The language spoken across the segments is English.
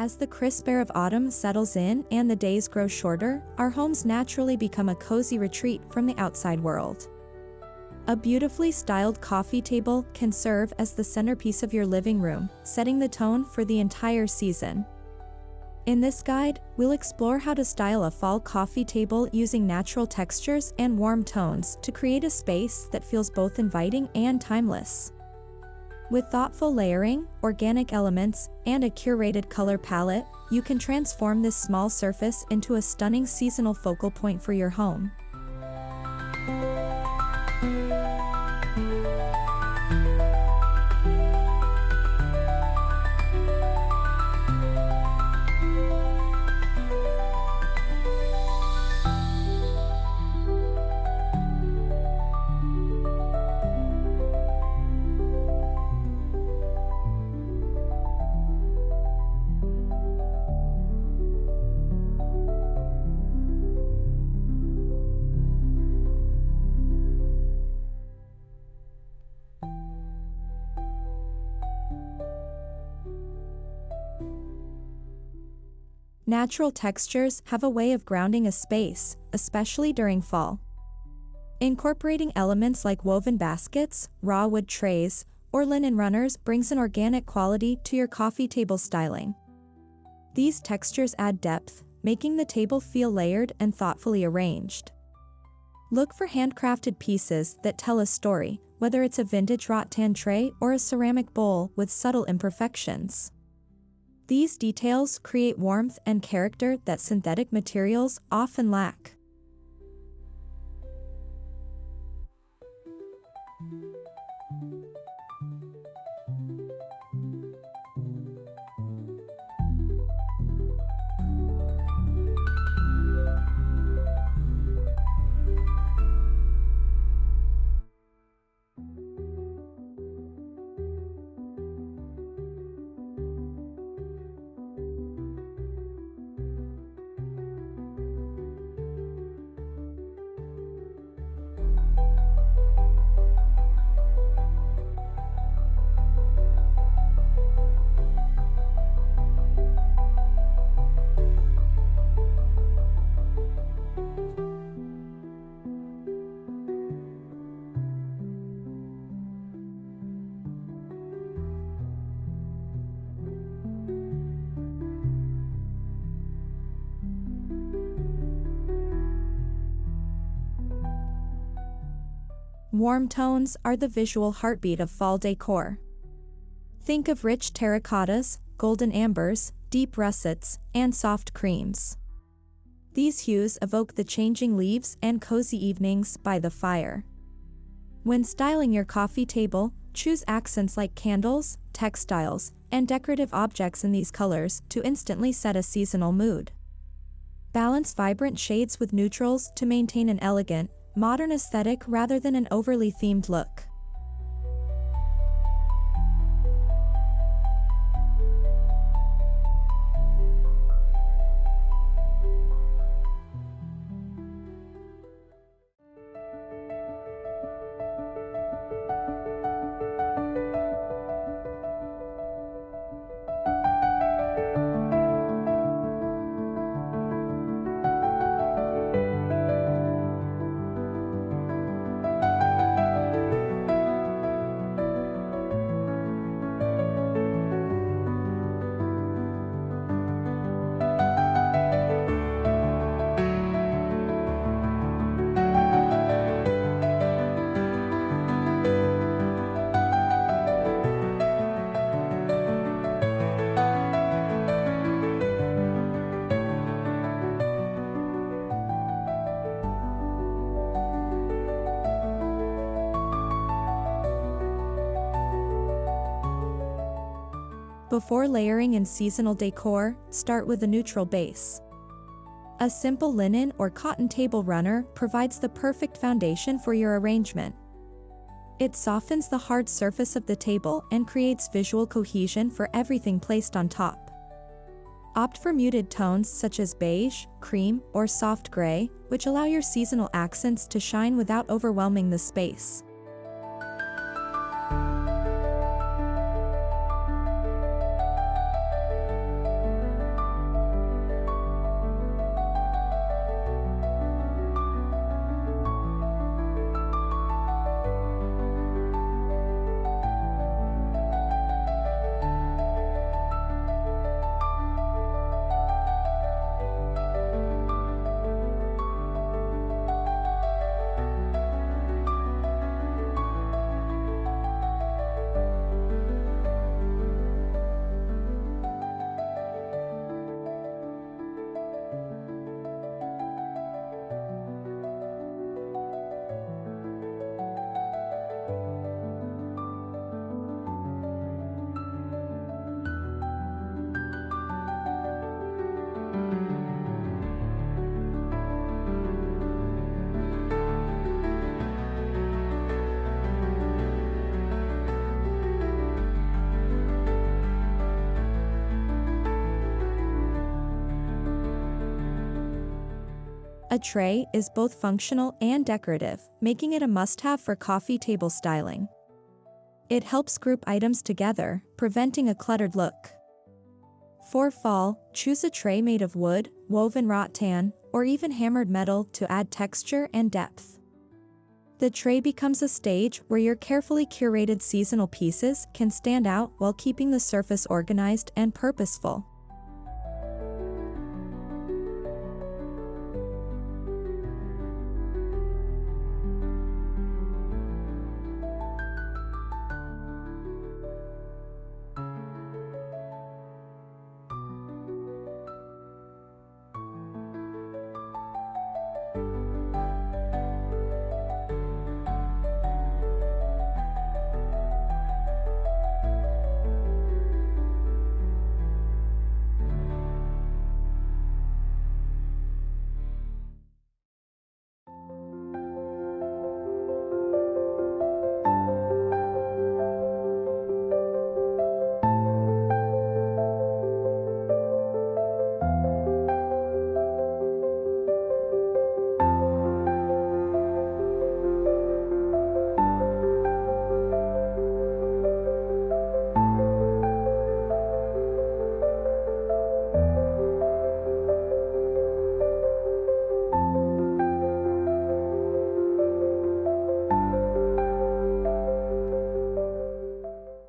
As the crisp air of autumn settles in and the days grow shorter, our homes naturally become a cozy retreat from the outside world. A beautifully styled coffee table can serve as the centerpiece of your living room, setting the tone for the entire season. In this guide, we'll explore how to style a fall coffee table using natural textures and warm tones to create a space that feels both inviting and timeless. With thoughtful layering, organic elements, and a curated color palette, you can transform this small surface into a stunning seasonal focal point for your home. Natural textures have a way of grounding a space, especially during fall. Incorporating elements like woven baskets, raw wood trays, or linen runners brings an organic quality to your coffee table styling. These textures add depth, making the table feel layered and thoughtfully arranged. Look for handcrafted pieces that tell a story, whether it's a vintage rattan tray or a ceramic bowl with subtle imperfections. These details create warmth and character that synthetic materials often lack. Warm tones are the visual heartbeat of fall decor. Think of rich terracottas, golden ambers, deep russets, and soft creams. These hues evoke the changing leaves and cozy evenings by the fire. When styling your coffee table, choose accents like candles, textiles, and decorative objects in these colors to instantly set a seasonal mood. Balance vibrant shades with neutrals to maintain an elegant, modern aesthetic rather than an overly themed look. Before layering in seasonal decor, start with a neutral base. A simple linen or cotton table runner provides the perfect foundation for your arrangement. It softens the hard surface of the table and creates visual cohesion for everything placed on top. Opt for muted tones such as beige, cream, or soft gray, which allow your seasonal accents to shine without overwhelming the space. A tray is both functional and decorative, making it a must-have for coffee table styling. It helps group items together, preventing a cluttered look. For fall, choose a tray made of wood, woven rattan, or even hammered metal to add texture and depth. The tray becomes a stage where your carefully curated seasonal pieces can stand out while keeping the surface organized and purposeful.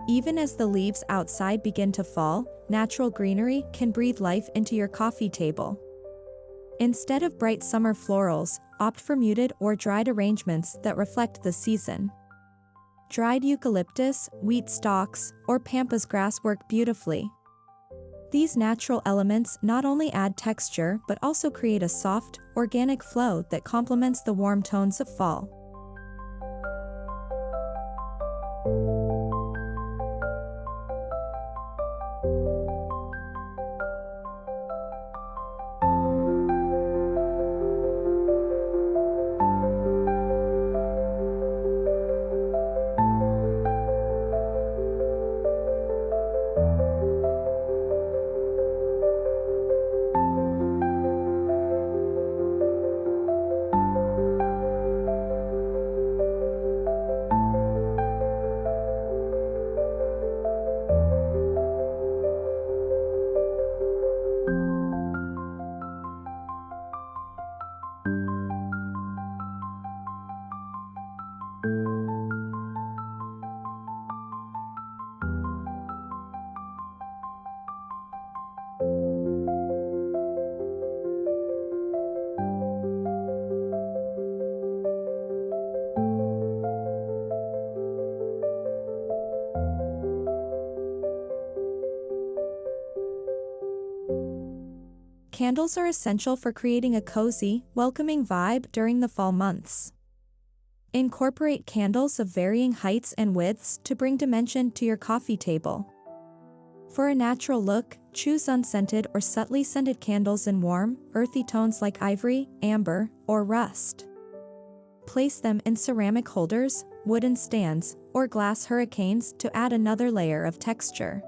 Even as the leaves outside begin to fall, natural greenery can breathe life into your coffee table. Instead of bright summer florals, opt for muted or dried arrangements that reflect the season. Dried eucalyptus, wheat stalks, or pampas grass work beautifully. These natural elements not only add texture but also create a soft, organic flow that complements the warm tones of fall. Candles are essential for creating a cozy, welcoming vibe during the fall months. Incorporate candles of varying heights and widths to bring dimension to your coffee table. For a natural look, choose unscented or subtly scented candles in warm, earthy tones like ivory, amber, or rust. Place them in ceramic holders, wooden stands, or glass hurricanes to add another layer of texture.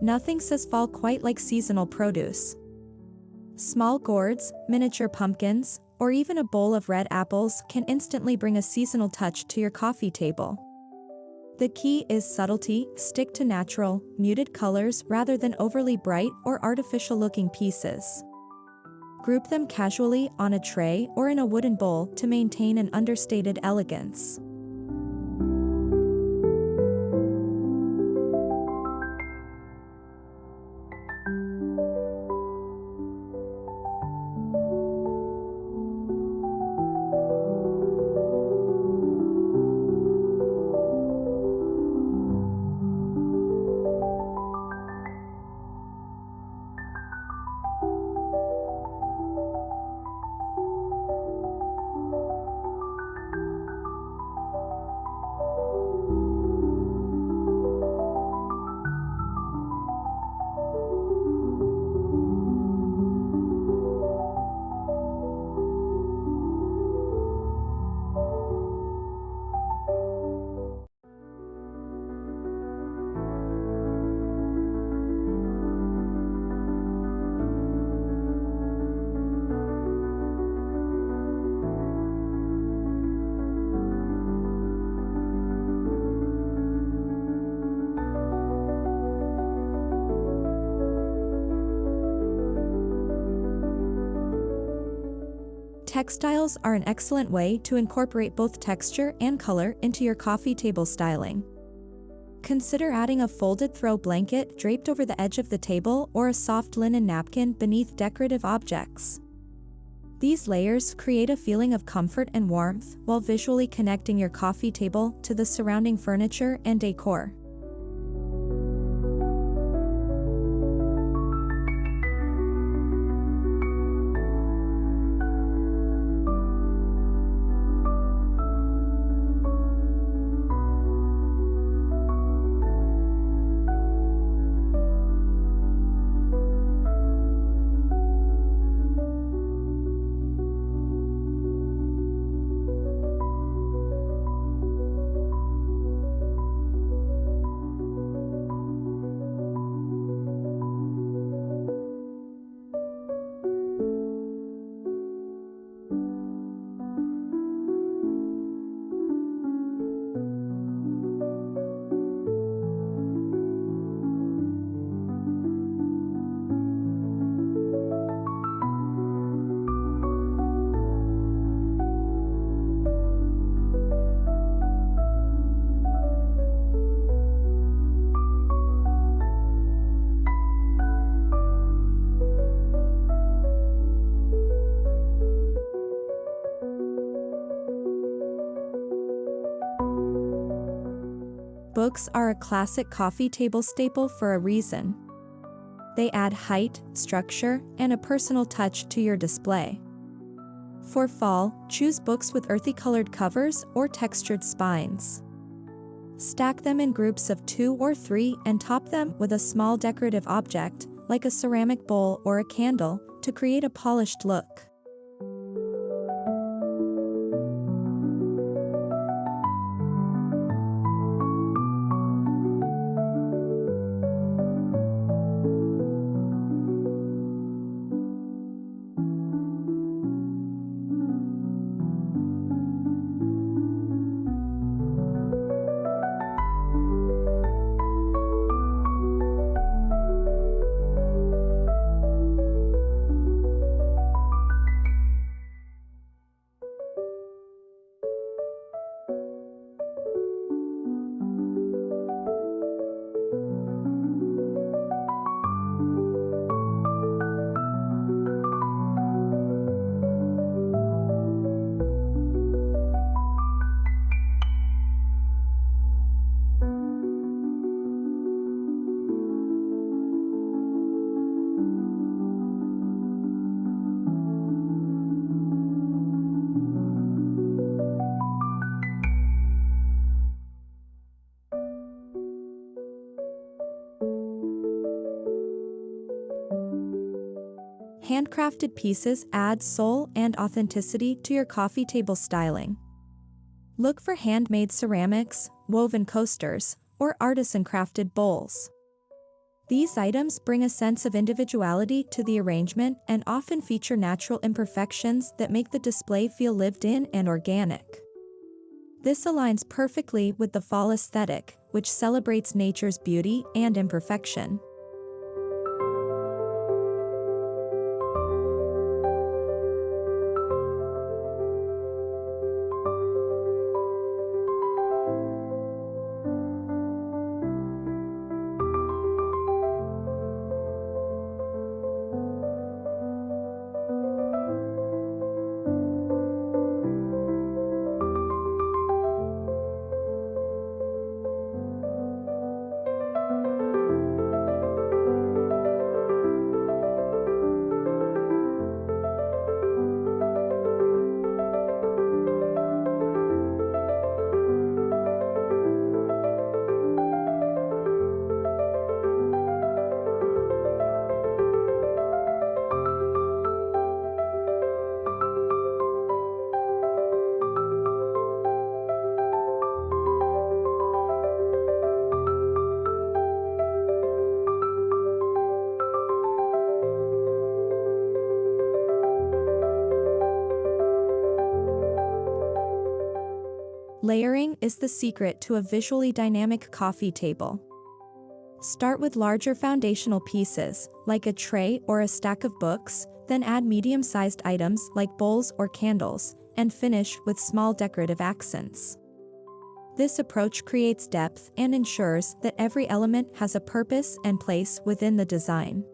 Nothing says fall quite like seasonal produce. Small gourds, miniature pumpkins, or even a bowl of red apples can instantly bring a seasonal touch to your coffee table. The key is subtlety. Stick to natural, muted colors rather than overly bright or artificial-looking pieces. Group them casually on a tray or in a wooden bowl to maintain an understated elegance. Textiles are an excellent way to incorporate both texture and color into your coffee table styling. Consider adding a folded throw blanket draped over the edge of the table or a soft linen napkin beneath decorative objects. These layers create a feeling of comfort and warmth while visually connecting your coffee table to the surrounding furniture and decor. Books are a classic coffee table staple for a reason. They add height, structure, and a personal touch to your display. For fall, choose books with earthy colored covers or textured spines. Stack them in groups of 2 or 3 and top them with a small decorative object, like a ceramic bowl or a candle, to create a polished look. Handcrafted pieces add soul and authenticity to your coffee table styling. Look for handmade ceramics, woven coasters, or artisan-crafted bowls. These items bring a sense of individuality to the arrangement and often feature natural imperfections that make the display feel lived in and organic. This aligns perfectly with the fall aesthetic, which celebrates nature's beauty and imperfection. Layering is the secret to a visually dynamic coffee table. Start with larger foundational pieces, like a tray or a stack of books, then add medium-sized items like bowls or candles, and finish with small decorative accents. This approach creates depth and ensures that every element has a purpose and place within the design.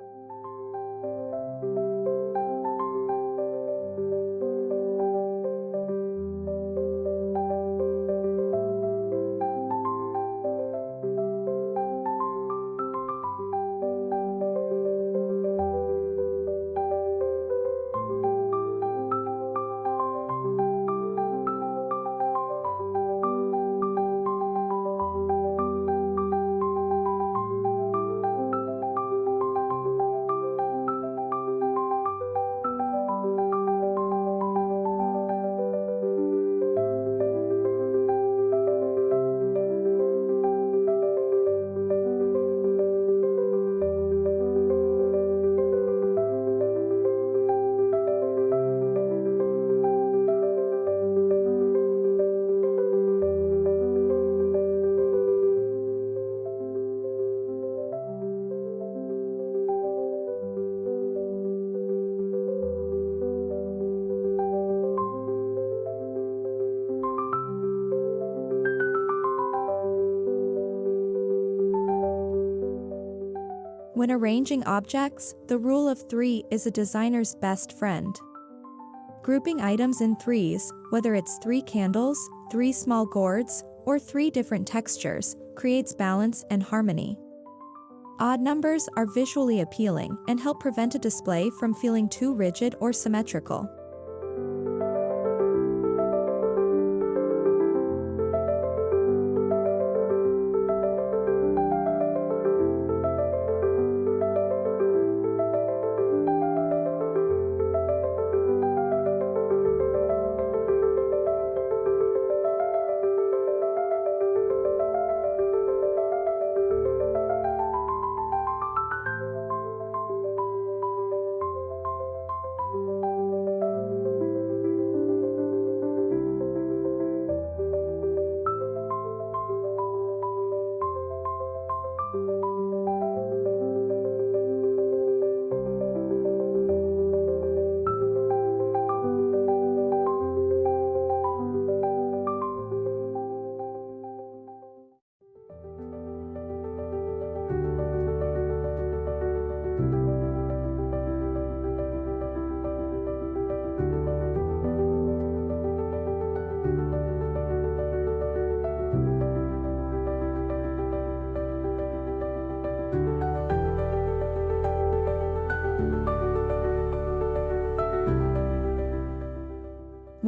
When arranging objects, the rule of 3 is a designer's best friend. Grouping items in threes, whether it's 3 candles, 3 small gourds, or 3 different textures, creates balance and harmony. Odd numbers are visually appealing and help prevent a display from feeling too rigid or symmetrical.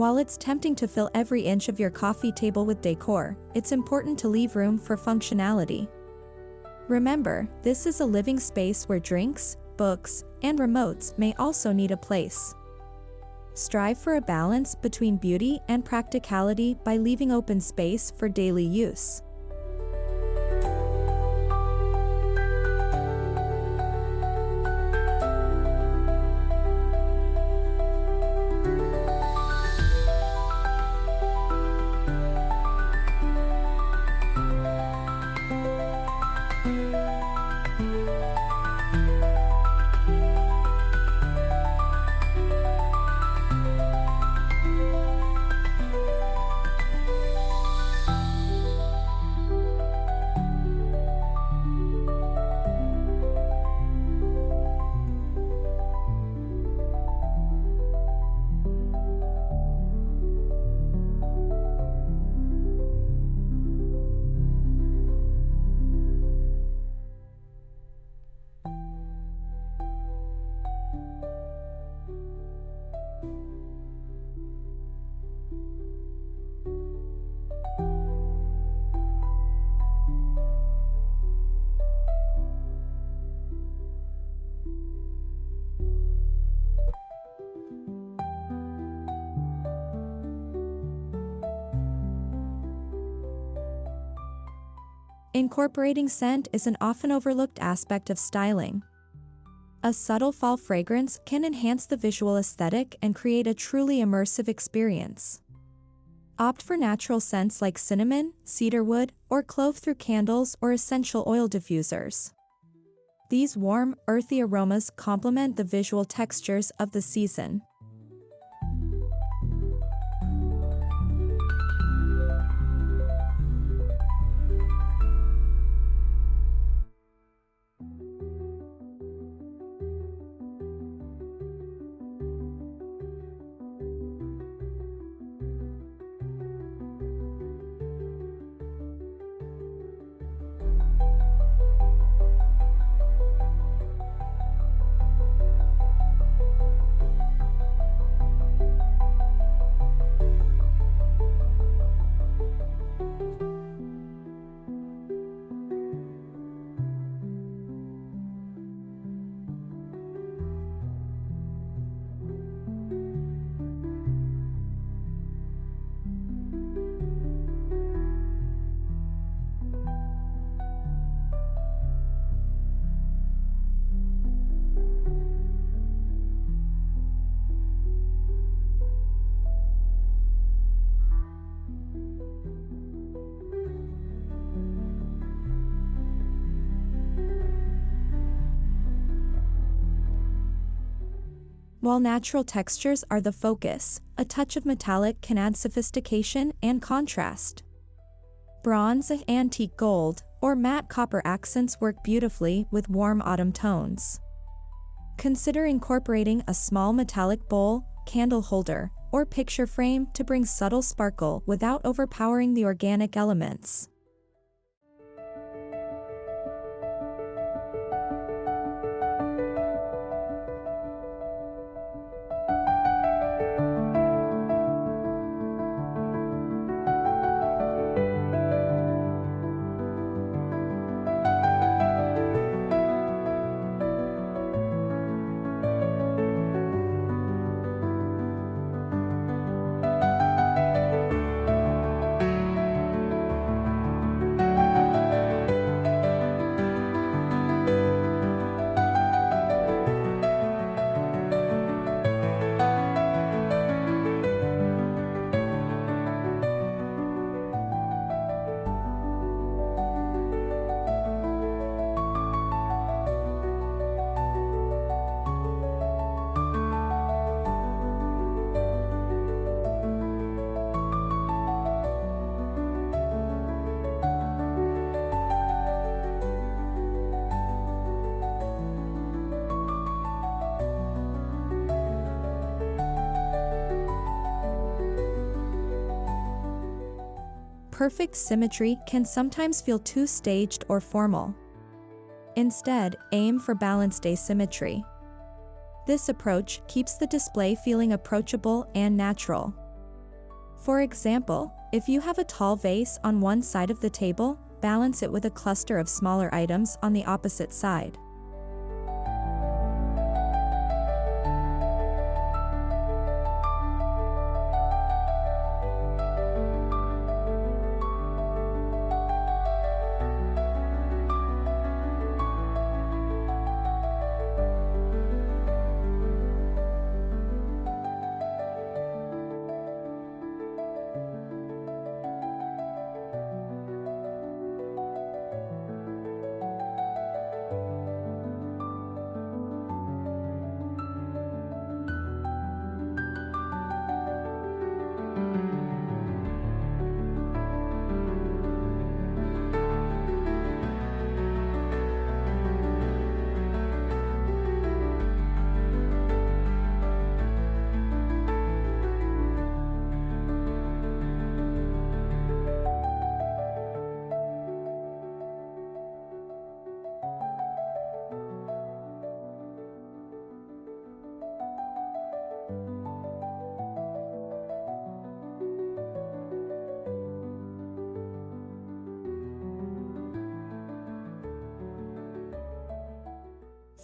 While it's tempting to fill every inch of your coffee table with decor, it's important to leave room for functionality. Remember, this is a living space where drinks, books, and remotes may also need a place. Strive for a balance between beauty and practicality by leaving open space for daily use. Incorporating scent is an often overlooked aspect of styling. A subtle fall fragrance can enhance the visual aesthetic and create a truly immersive experience. Opt for natural scents like cinnamon, cedarwood, or clove through candles or essential oil diffusers. These warm, earthy aromas complement the visual textures of the season. While natural textures are the focus, a touch of metallic can add sophistication and contrast. Bronze, antique gold, or matte copper accents work beautifully with warm autumn tones. Consider incorporating a small metallic bowl, candle holder, or picture frame to bring subtle sparkle without overpowering the organic elements. Perfect symmetry can sometimes feel too staged or formal. Instead, aim for balanced asymmetry. This approach keeps the display feeling approachable and natural. For example, if you have a tall vase on one side of the table, balance it with a cluster of smaller items on the opposite side.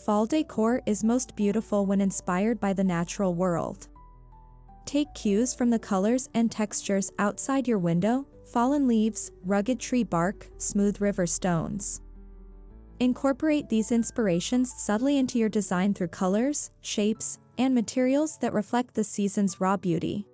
Fall decor is most beautiful when inspired by the natural world. Take cues from the colors and textures outside your window: fallen leaves, rugged tree bark, smooth river stones. Incorporate these inspirations subtly into your design through colors, shapes, and materials that reflect the season's raw beauty.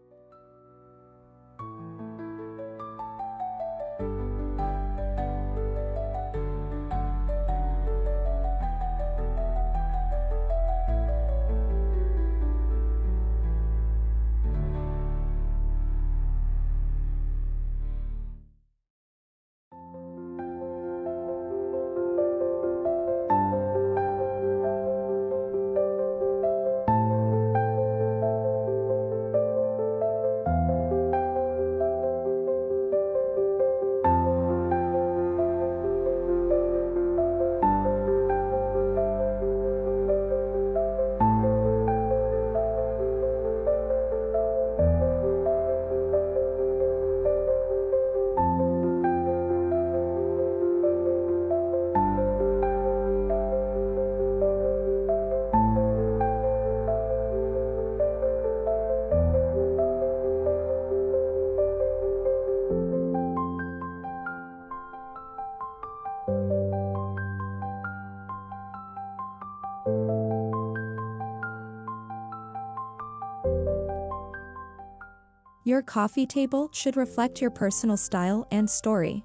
Your coffee table should reflect your personal style and story.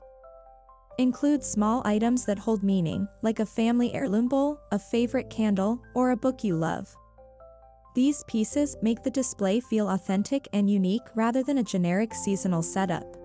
Include small items that hold meaning, like a family heirloom bowl, a favorite candle, or a book you love. These pieces make the display feel authentic and unique rather than a generic seasonal setup.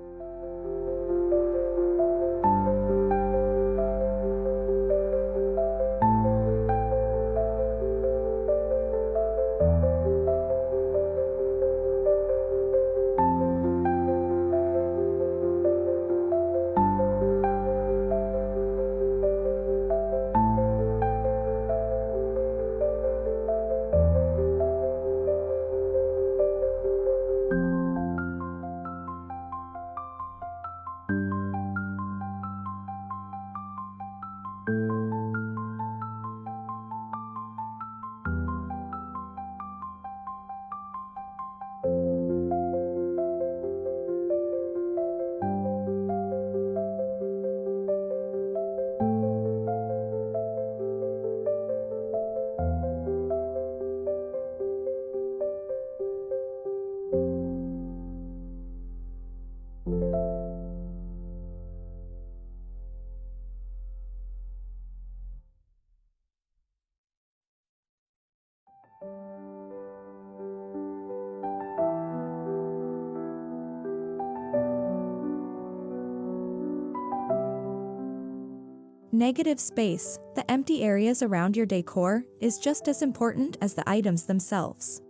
Negative space, the empty areas around your decor, is just as important as the items themselves.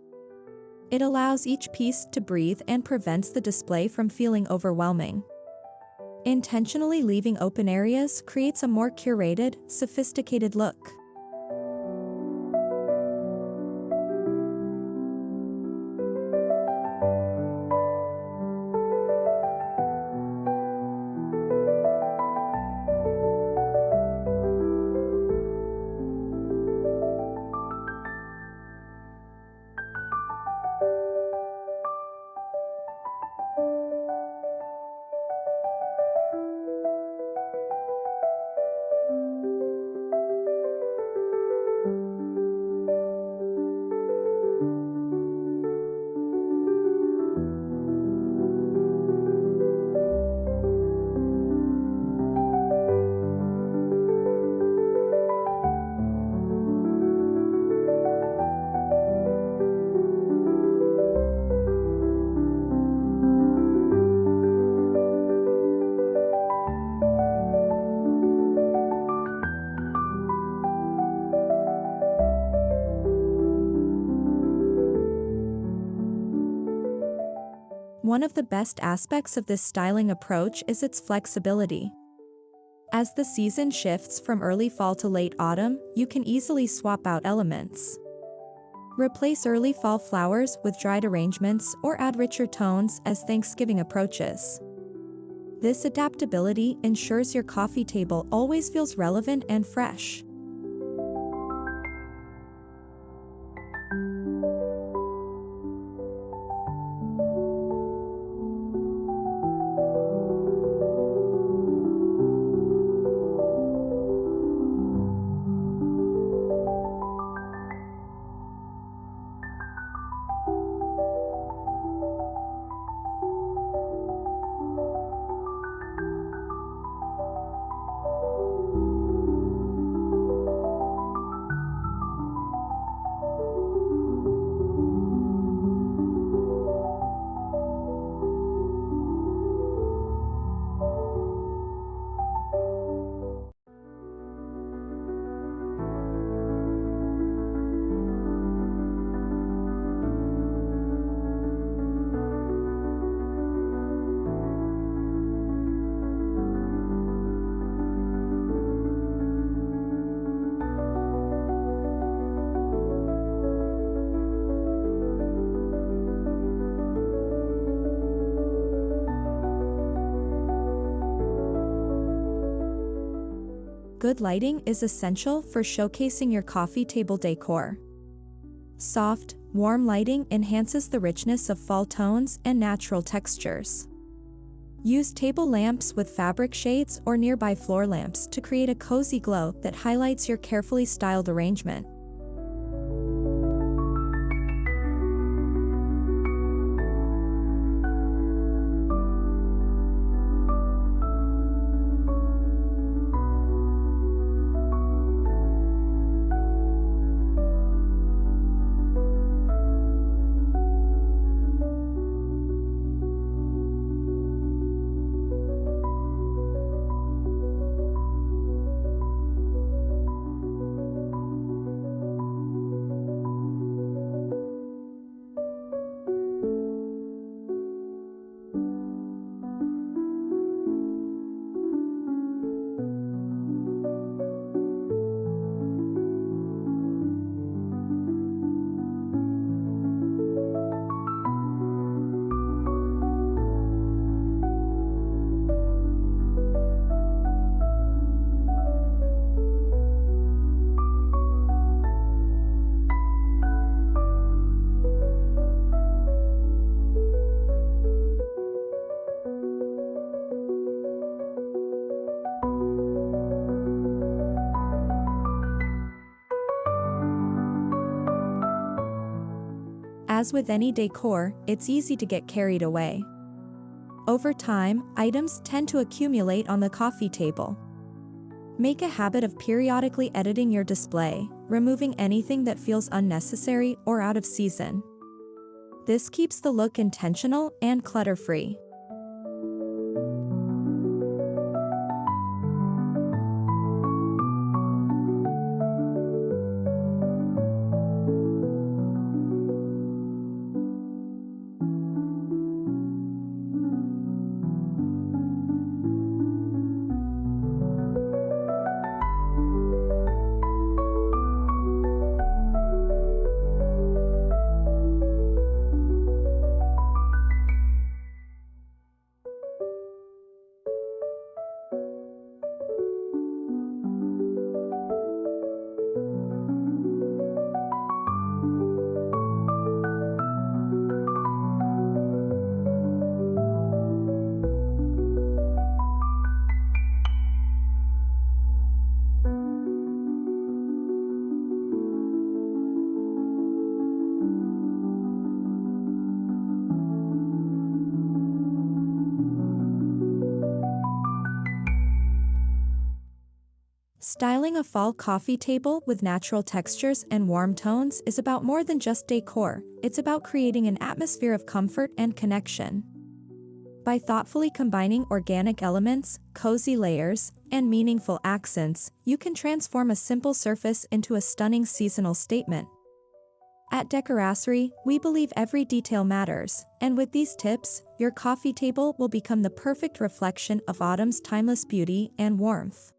It allows each piece to breathe and prevents the display from feeling overwhelming. Intentionally leaving open areas creates a more curated, sophisticated look. One of the best aspects of this styling approach is its flexibility. As the season shifts from early fall to late autumn, you can easily swap out elements. Replace early fall flowers with dried arrangements or add richer tones as Thanksgiving approaches. This adaptability ensures your coffee table always feels relevant and fresh. good lighting is essential for showcasing your coffee table decor. Soft, warm lighting enhances the richness of fall tones and natural textures. Use table lamps with fabric shades or nearby floor lamps to create a cozy glow that highlights your carefully styled arrangement. As with any decor, it's easy to get carried away. Over time, items tend to accumulate on the coffee table. Make a habit of periodically editing your display, removing anything that feels unnecessary or out of season. This keeps the look intentional and clutter-free. Styling a fall coffee table with natural textures and warm tones is about more than just decor, it's about creating an atmosphere of comfort and connection. By thoughtfully combining organic elements, cozy layers, and meaningful accents, you can transform a simple surface into a stunning seasonal statement. At Decorasri, we believe every detail matters, and with these tips, your coffee table will become the perfect reflection of autumn's timeless beauty and warmth.